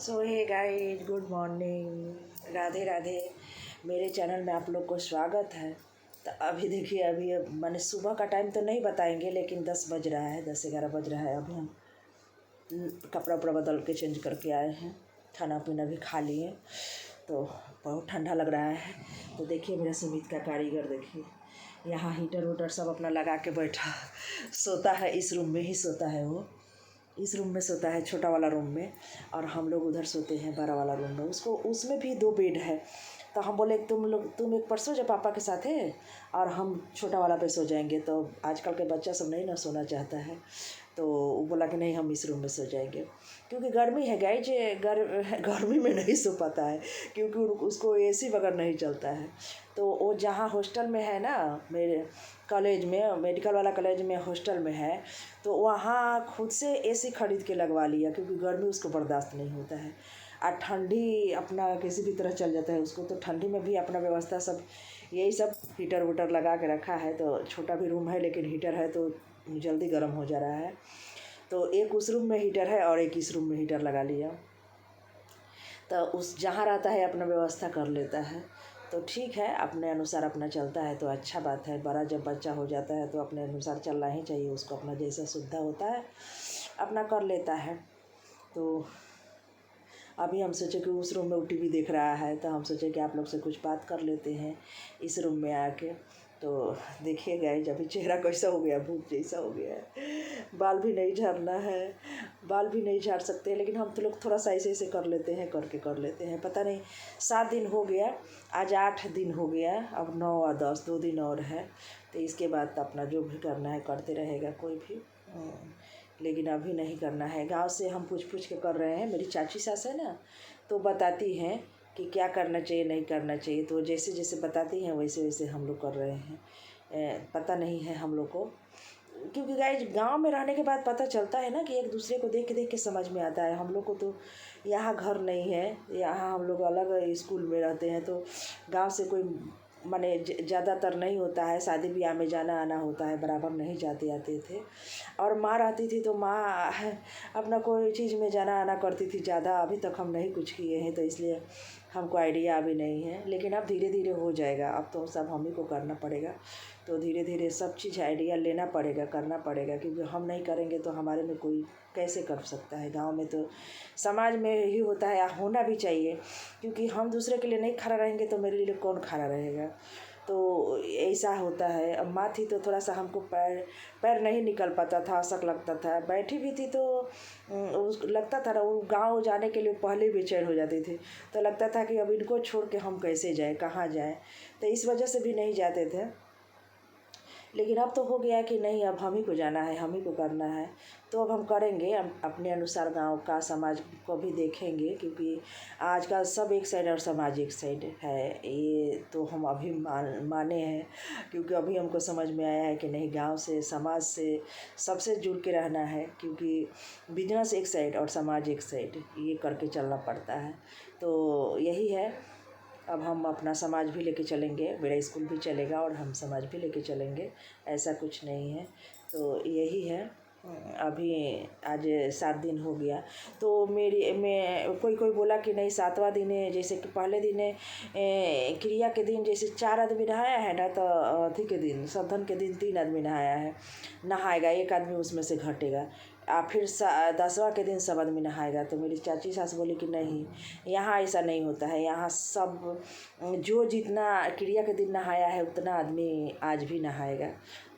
सो hey guys, good morning, Radhe Radhe. मेरे channel में आप लोग को स्वागत है। तो अभी देखिए, अभी मैंने सुबह का टाइम तो नहीं बताएंगे, लेकिन 10 बज रहा है, 10-11 बज रहा है। अभी हम कपड़ा उपड़ा बदल के चेंज करके आए हैं, खाना पीना भी खा लिए। तो बहुत ठंडा लग रहा है। तो देखिए मेरा सुमित का कारीगर, देखिए यहाँ हीटर वूटर सब अपना लगा के बैठा सोता है। इस रूम में ही सोता है वो, इस रूम में सोता है, छोटा वाला रूम में। और हम लोग उधर सोते हैं बड़ा वाला रूम में। उसको उसमें भी 2 बेड है। तो हम बोले तुम एक पर सो जाओ पापा के साथ है, और हम छोटा वाला पे सो जाएंगे। तो आजकल के बच्चा सब नहीं ना सोना चाहता है। तो वो बोला कि नहीं, हम इस रूम में सो जाएंगे, क्योंकि गर्मी है गाइज। गर्मी में नहीं सो पाता है, क्योंकि उसको एसी बगैर नहीं चलता है। तो वो जहाँ हॉस्टल में है ना, मेरे कॉलेज में, मेडिकल वाला कॉलेज में हॉस्टल में है, तो वहाँ खुद से एसी खरीद के लगवा लिया, क्योंकि गर्मी उसको बर्दाश्त नहीं होता है। और ठंडी अपना किसी भी तरह चल जाता है उसको। तो ठंडी में भी अपना व्यवस्था सब यही सब हीटर वूटर लगा के रखा है। तो छोटा भी रूम है, लेकिन हीटर है तो जल्दी गर्म हो जा रहा है। तो एक उस रूम में हीटर है और एक इस रूम में हीटर लगा लिया। तो उस जहाँ रहता है अपना व्यवस्था कर लेता है। तो ठीक है, अपने अनुसार अपना चलता है तो अच्छा बात है। बड़ा जब बच्चा हो जाता है तो अपने अनुसार चलना ही चाहिए उसको, अपना जैसा सुविधा होता है अपना कर लेता है। तो अभी हम सोचे कि उस रूम में वो टीवी देख रहा है, तो हम सोचे कि आप लोग से कुछ बात कर लेते हैं इस रूम में आके। तो देखिए गाइस, अभी चेहरा कैसा हो गया, भूत जैसा हो गया है। बाल भी नहीं झाड़ना है, बाल भी नहीं झाड़ सकते, लेकिन हम तो लोग थोड़ा सा ऐसे ऐसे कर लेते हैं, करके कर लेते हैं। पता नहीं 7 दिन हो गया, आज 8 दिन हो गया, अब 9 और 10 2 दिन और है। तो इसके बाद अपना जो भी करना है करते रहेगा कोई भी, लेकिन अभी नहीं करना है। गांव से हम पूछ पूछ के कर रहे हैं। मेरी चाची सास है ना, तो बताती हैं कि क्या करना चाहिए नहीं करना चाहिए। तो जैसे जैसे बताती हैं वैसे वैसे हम लोग कर रहे हैं। पता नहीं है हम लोग को, क्योंकि गाइस गांव में रहने के बाद पता चलता है ना कि एक दूसरे को देख के समझ में आता है। हम लोग को तो यहाँ घर नहीं है, यहाँ हम लोग अलग स्कूल में रहते हैं। तो गांव से कोई माने ज़्यादातर नहीं होता है। शादी ब्याह में जाना आना होता है, बराबर नहीं जाते आते थे। और माँ रहती थी तो माँ अपना कोई चीज़ में जाना आना करती थी ज़्यादा। अभी तक हम नहीं कुछ किए हैं, तो इसलिए हमको आइडिया अभी नहीं है। लेकिन अब धीरे धीरे हो जाएगा, अब तो सब हम ही को करना पड़ेगा। तो धीरे धीरे सब चीज़ आइडिया लेना पड़ेगा, करना पड़ेगा, क्योंकि हम नहीं करेंगे तो हमारे में कोई कैसे कर सकता है। गांव में तो समाज में ही होता है, होना भी चाहिए, क्योंकि हम दूसरे के लिए नहीं खड़ा रहेंगे तो मेरे लिए कौन खड़ा रहेगा। तो ऐसा होता है। अब माँ थी तो थोड़ा सा हमको पैर नहीं निकल पाता था, असक लगता था। बैठी भी थी तो लगता था ना, वो गाँव जाने के लिए पहले बेचैन हो जाती थी। तो लगता था कि अब इनको छोड़ के हम कैसे जाएँ, कहाँ जाएँ। तो इस वजह से भी नहीं जाते थे। लेकिन अब तो हो गया कि नहीं, अब हम ही को जाना है, हम ही को करना है। तो अब हम करेंगे, हम अपने अनुसार गांव का समाज को भी देखेंगे, क्योंकि आजकल सब एक साइड और समाज एक साइड है। ये तो हम अभी माने हैं, क्योंकि अभी हमको समझ में आया है कि नहीं, गांव से समाज से सबसे जुड़ के रहना है, क्योंकि बिजनेस एक साइड और समाज एक साइड, ये करके चलना पड़ता है। तो यही है। अब हम अपना समाज भी लेके चलेंगे, मेरा स्कूल भी चलेगा और हम समाज भी लेके चलेंगे, ऐसा कुछ नहीं है। तो यही है। अभी आज 7 दिन हो गया। तो मैं कोई बोला कि नहीं 7वां दिन है, जैसे कि पहले दिन है क्रिया के दिन, जैसे 4 आदमी नहाया है ना, तो अथी के दिन, साधन के दिन 3 आदमी नहाया है, नहाएगा, एक आदमी उसमें से घटेगा। फिर 10वां के दिन सब आदमी नहाएगा। तो मेरी चाची सास बोली कि नहीं, यहाँ ऐसा नहीं होता है। यहाँ सब जो जितना क्रिया के दिन नहाया है उतना आदमी आज भी नहाएगा।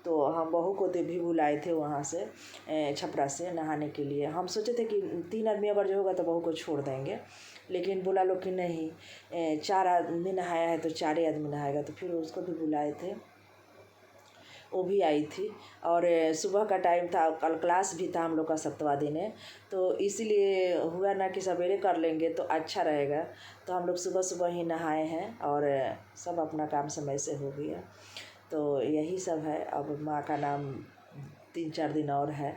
तो हम बहू को भी बुलाए थे वहाँ से, छपरा से नहाने के लिए। हम सोचे थे कि 3 आदमी अगर जो होगा तो बहू को छोड़ देंगे, लेकिन बोला लोग कि नहीं, 4 आदमी नहाया है तो 4 ही आदमी नहाएगा। तो फिर उसको भी बुलाए थे, वो भी आई थी। और सुबह का टाइम था, कल क्लास भी था हम लोग का, 7वां दिन है। तो इसीलिए हुआ ना कि सवेरे कर लेंगे तो अच्छा रहेगा। तो हम लोग सुबह सुबह ही नहाए हैं और सब अपना काम समय से हो गया। तो यही सब है। अब माँ का नाम 3-4 दिन और है।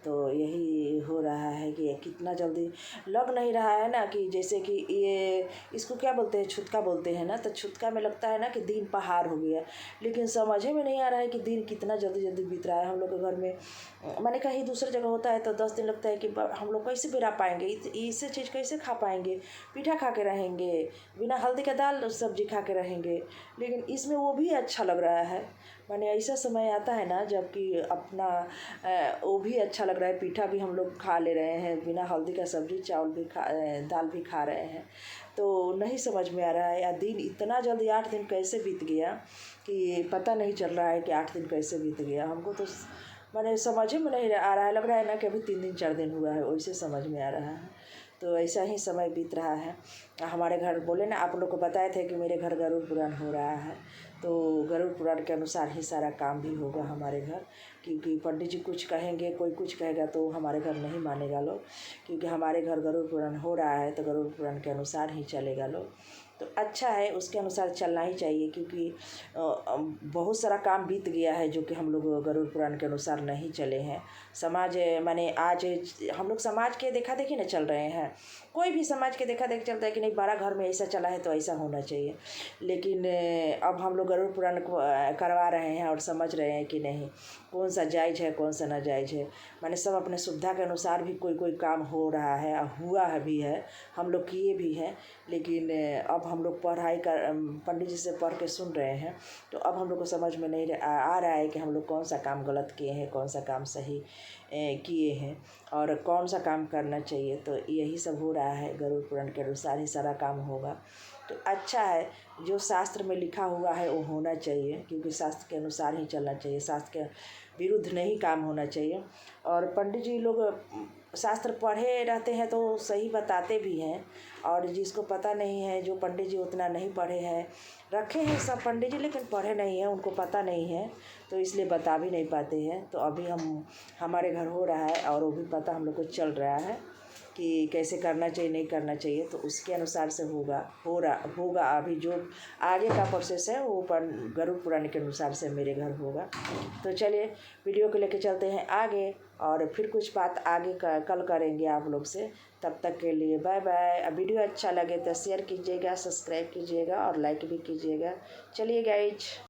तो यही हो रहा है कि कितना जल्दी लग नहीं रहा है ना, कि जैसे कि ये इसको क्या बोलते हैं, छुतका बोलते हैं ना, तो छुतका में लगता है ना कि दिन पहाड़ हो गया, लेकिन समझ में नहीं आ रहा है कि दिन कितना जल्दी जल्दी बीत रहा है। हम लोग के घर में माने कहीं दूसरी जगह होता है तो 10 दिन लगता है कि हम लोग कैसे बिना पाएंगे, इससे चीज़ कैसे खा पाएंगे, पीठा खा के रहेंगे, बिना हल्दी का दाल सब्जी खा के रहेंगे, लेकिन इसमें वो भी अच्छा लग रहा है। माने ऐसा समय आता है ना जबकि अपना वो भी अच्छा लग रहा है, पीठा भी हम लोग खा ले रहे हैं, बिना हल्दी का सब्जी चावल भी दाल भी खा रहे हैं। तो नहीं समझ में आ रहा है, या दिन इतना जल्दी 8 दिन कैसे बीत गया कि पता नहीं चल रहा है कि 8 दिन कैसे बीत गया। हमको तो माने समझ में नहीं आ रहा है, लग रहा है ना कि अभी 3 दिन 4 दिन हुआ है, वैसे समझ में आ रहा है। तो ऐसा ही समय बीत रहा है। हमारे घर बोले ना, आप लोग को बताए थे कि मेरे घर गरुड़ पुराण हो रहा है, तो गरुड़ पुराण के अनुसार ही सारा काम भी होगा हमारे घर, क्योंकि पंडित जी कुछ कहेंगे, कोई कुछ कहेगा तो हमारे घर नहीं मानेगा लोग, क्योंकि हमारे घर गरुड़ पुराण हो रहा है तो गरुड़ पुराण के अनुसार ही चलेगा लोग। तो अच्छा है, उसके अनुसार चलना ही चाहिए, क्योंकि बहुत सारा काम बीत गया है जो कि हम लोग गरुड़ पुराण के अनुसार नहीं चले हैं। समाज माने आज हम लोग समाज के देखा देखी ना चल रहे हैं, कोई भी समाज के देखा देखी चलता है कि नहीं बड़ा घर में ऐसा चला है तो ऐसा होना चाहिए, लेकिन अब हम लोग गरुड़ पुराण करवा रहे हैं और समझ रहे हैं कि नहीं कौन सा जायज़ है कौन सा नाजायज़ है। माने सब अपने सुविधा के अनुसार भी कोई कोई काम हो रहा है, हुआ है भी है, हम लोग किए भी हैं, लेकिन अब हम लोग पढ़ाई कर पंडित जी से पढ़ के सुन रहे हैं, तो अब हम लोग को समझ में नहीं आ रहा है कि हम लोग कौन सा काम गलत किए हैं, कौन सा काम सही किए हैं और कौन सा काम करना चाहिए। तो यही सब हो रहा है, गरुड़ पुराण के अनुसार ही सारा काम होगा। तो अच्छा है, जो शास्त्र में लिखा हुआ है वो होना चाहिए, क्योंकि शास्त्र के अनुसार ही चलना चाहिए, शास्त्र के विरुद्ध नहीं काम होना चाहिए। और पंडित जी लोग शास्त्र पढ़े रहते हैं तो सही बताते भी हैं, और जिसको पता नहीं है, जो पंडित जी उतना नहीं पढ़े हैं, रखे हैं सब पंडित जी लेकिन पढ़े नहीं हैं, उनको पता नहीं है, तो इसलिए बता भी नहीं पाते हैं। तो अभी हमारे घर हो रहा है और वो भी पता हम लोग को चल रहा है कि कैसे करना चाहिए नहीं करना चाहिए, तो उसके अनुसार से होगा। अभी जो आगे का प्रोसेस है वो गरुड़ पुराण के अनुसार से मेरे घर होगा। तो चलिए वीडियो को लेके चलते हैं आगे, और फिर कुछ बात आगे कल करेंगे आप लोग से। तब तक के लिए बाय बाय। वीडियो अच्छा लगे तो शेयर कीजिएगा, सब्सक्राइब कीजिएगा और लाइक भी कीजिएगा। चलिए गाइज।